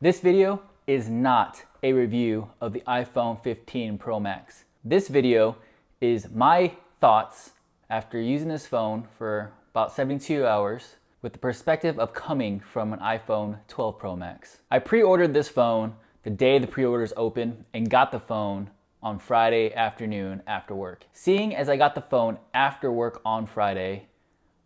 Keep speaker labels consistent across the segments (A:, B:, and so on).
A: This video is not a review of the iPhone 15 Pro Max. This video is my thoughts after using this phone for about 72 hours with the perspective of coming from an iPhone 12 Pro Max. I pre-ordered this phone the day the pre-orders opened and got the phone on Friday afternoon after work. Seeing as I got the phone after work on Friday,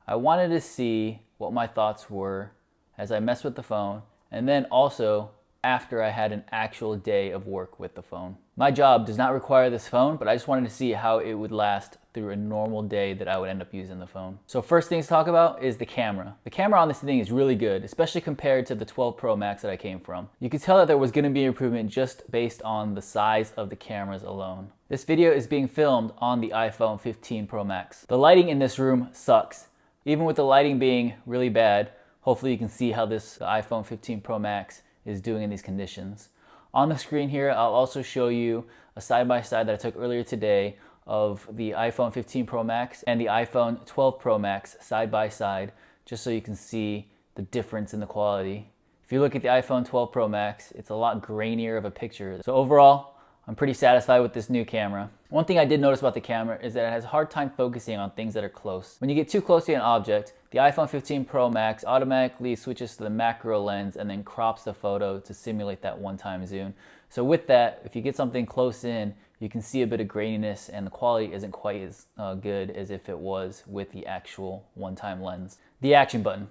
A: I wanted to see what my thoughts were as I messed with the phone, and then also after I had an actual day of work with the phone. My job does not require this phone, but I just wanted to see how it would last through a normal day that I would end up using the phone. So first thing to talk about is the camera. The camera on this thing is really good, especially compared to the 12 Pro Max that I came from. You could tell that there was going to be improvement just based on the size of the cameras alone. This video is being filmed on the iPhone 15 Pro Max. The lighting in this room sucks. Even with the lighting being really bad, hopefully you can see how the iPhone 15 Pro Max is doing in these conditions. On the screen here, I'll also show you a side-by-side that I took earlier today of the iPhone 15 Pro Max and the iPhone 12 Pro Max side-by-side, just so you can see the difference in the quality. If you look at the iPhone 12 Pro Max, it's a lot grainier of a picture. So overall, I'm pretty satisfied with this new camera. One thing I did notice about the camera is that it has a hard time focusing on things that are close. When you get too close to an object, the iPhone 15 Pro Max automatically switches to the macro lens and then crops the photo to simulate that one-time zoom. So with that, if you get something close in, you can see a bit of graininess and the quality isn't quite as good as if it was with the actual one-time lens. The action button.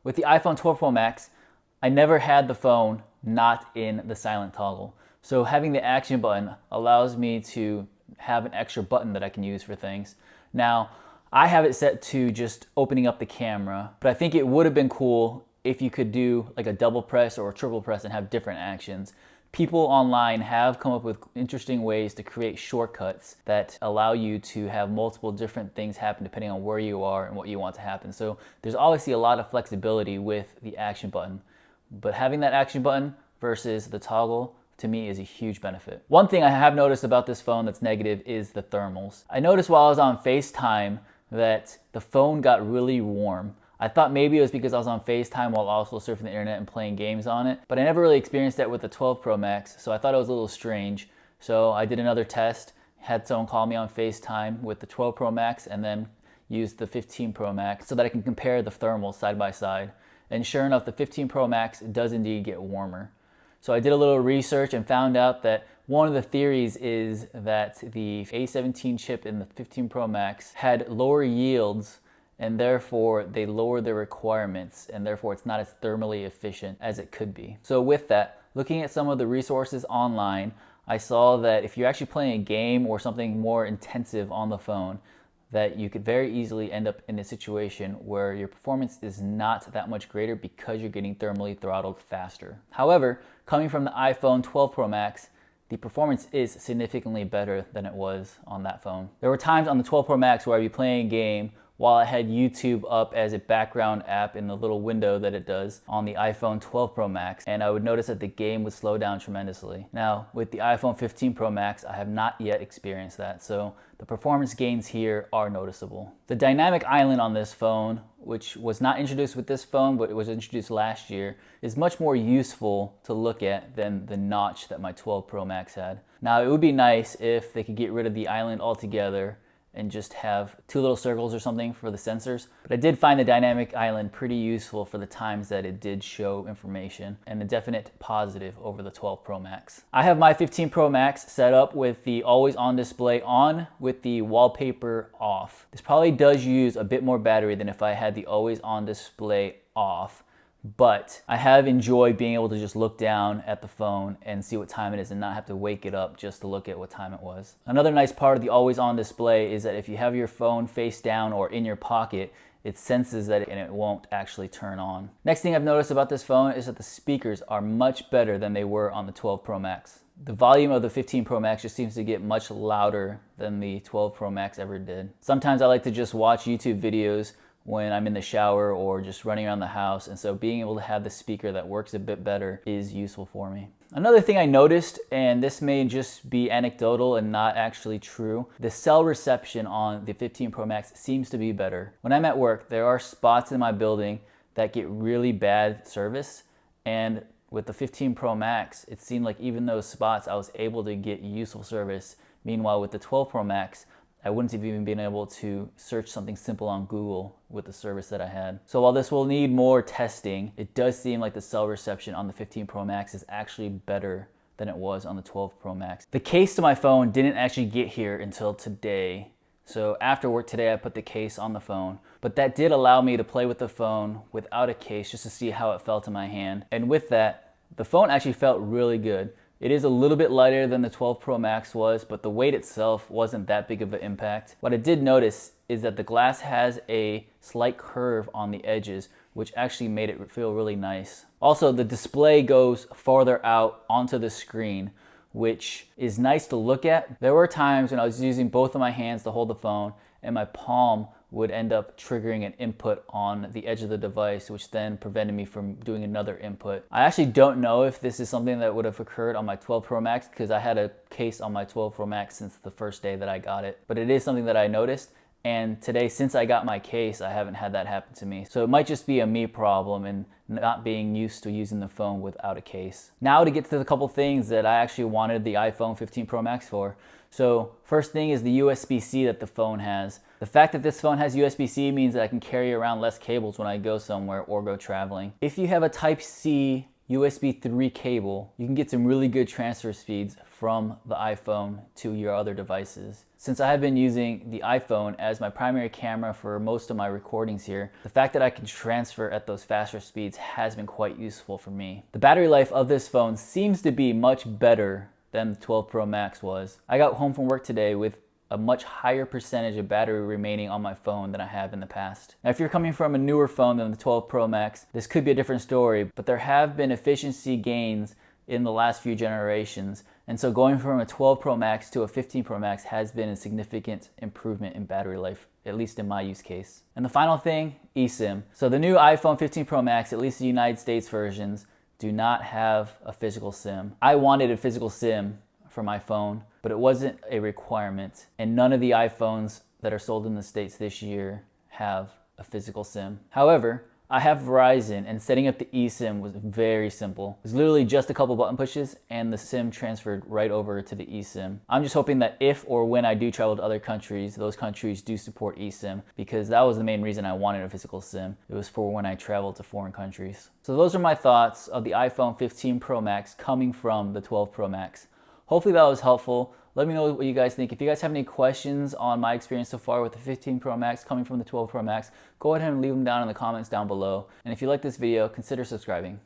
A: With the iPhone 12 Pro Max, I never had the phone not in the silent toggle. So having the action button allows me to have an extra button that I can use for things. Now, I have it set to just opening up the camera, but I think it would have been cool if you could do like a double press or a triple press and have different actions. People online have come up with interesting ways to create shortcuts that allow you to have multiple different things happen depending on where you are and what you want to happen. So there's obviously a lot of flexibility with the action button, but having that action button versus the toggle to me is a huge benefit. One thing I have noticed about this phone that's negative is the thermals. I noticed while I was on FaceTime that the phone got really warm. I thought maybe it was because I was on FaceTime while also surfing the internet and playing games on it, but I never really experienced that with the 12 Pro Max, so I thought it was a little strange. So I did another test, had someone call me on FaceTime with the 12 Pro Max and then used the 15 Pro Max so that I can compare the thermals side by side. And sure enough, the 15 Pro Max does indeed get warmer. So I did a little research and found out that one of the theories is that the A17 chip in the 15 Pro Max had lower yields and therefore they lowered their requirements and therefore it's not as thermally efficient as it could be. So with that, looking at some of the resources online, I saw that if you're actually playing a game or something more intensive on the phone, that you could very easily end up in a situation where your performance is not that much greater because you're getting thermally throttled faster. However, coming from the iPhone 12 Pro Max, the performance is significantly better than it was on that phone. There were times on the 12 Pro Max where I'd be playing a game while I had YouTube up as a background app in the little window that it does on the iPhone 12 Pro Max, and I would notice that the game would slow down tremendously. Now, with the iPhone 15 Pro Max, I have not yet experienced that, so the performance gains here are noticeable. The dynamic island on this phone, which was not introduced with this phone, but it was introduced last year, is much more useful to look at than the notch that my 12 Pro Max had. Now, it would be nice if they could get rid of the island altogether and just have two little circles or something for the sensors. But I did find the dynamic island pretty useful for the times that it did show information, and a definite positive over the 12 Pro Max. I have my 15 Pro Max set up with the always on display on with the wallpaper off. This probably does use a bit more battery than if I had the always on display off, but I have enjoyed being able to just look down at the phone and see what time it is and not have to wake it up just to look at what time it was. Another nice part of the always on display is that if you have your phone face down or in your pocket, it senses that and it won't actually turn on. Next thing I've noticed about this phone is that the speakers are much better than they were on the 12 Pro Max. The volume of the 15 Pro Max just seems to get much louder than the 12 Pro Max ever did. Sometimes I like to just watch YouTube videos when I'm in the shower or just running around the house, and so being able to have the speaker that works a bit better is useful for me. Another thing I noticed, and this may just be anecdotal and not actually true, the cell reception on the 15 Pro Max seems to be better. When I'm at work, there are spots in my building that get really bad service, and with the 15 Pro Max, it seemed like even those spots I was able to get useful service. Meanwhile, with the 12 Pro Max, I wouldn't have even been able to search something simple on Google with the service that I had. So while this will need more testing, it does seem like the cell reception on the 15 Pro Max is actually better than it was on the 12 Pro Max. The case to my phone didn't actually get here until today. So after work today, I put the case on the phone, but that did allow me to play with the phone without a case just to see how it felt in my hand. And with that, the phone actually felt really good. It is a little bit lighter than the 12 Pro Max was, but the weight itself wasn't that big of an impact. What I did notice is that the glass has a slight curve on the edges, which actually made it feel really nice. Also, the display goes farther out onto the screen, which is nice to look at. There were times when I was using both of my hands to hold the phone and my palm would end up triggering an input on the edge of the device, which then prevented me from doing another input. I actually don't know if this is something that would have occurred on my 12 Pro Max because I had a case on my 12 Pro Max since the first day that I got it, but it is something that I noticed. And today, since I got my case, I haven't had that happen to me. So it might just be a me problem and not being used to using the phone without a case. Now to get to the couple things that I actually wanted the iPhone 15 Pro Max for. So first thing is the USB-C that the phone has. The fact that this phone has USB-C means that I can carry around less cables when I go somewhere or go traveling. If you have a Type-C USB 3 cable, you can get some really good transfer speeds from the iPhone to your other devices. Since I have been using the iPhone as my primary camera for most of my recordings here, the fact that I can transfer at those faster speeds has been quite useful for me. The battery life of this phone seems to be much better than the 12 Pro Max was. I got home from work today with a much higher percentage of battery remaining on my phone than I have in the past. Now, if you're coming from a newer phone than the 12 Pro Max, this could be a different story, but there have been efficiency gains in the last few generations. And so going from a 12 Pro Max to a 15 Pro Max has been a significant improvement in battery life, at least in my use case. And the final thing, eSIM. So the new iPhone 15 Pro Max, at least the United States versions, do not have a physical SIM. I wanted a physical SIM for my phone, but it wasn't a requirement. And none of the iPhones that are sold in the States this year have a physical SIM. However, I have Verizon, and setting up the eSIM was very simple. It was literally just a couple button pushes and the SIM transferred right over to the eSIM. I'm just hoping that if or when I do travel to other countries, those countries do support eSIM, because that was the main reason I wanted a physical SIM. It was for when I traveled to foreign countries. So those are my thoughts of the iPhone 15 Pro Max coming from the 12 Pro Max. Hopefully that was helpful. Let me know what you guys think. If you guys have any questions on my experience so far with the 15 Pro Max coming from the 12 Pro Max, go ahead and leave them down in the comments down below. And if you like this video, consider subscribing.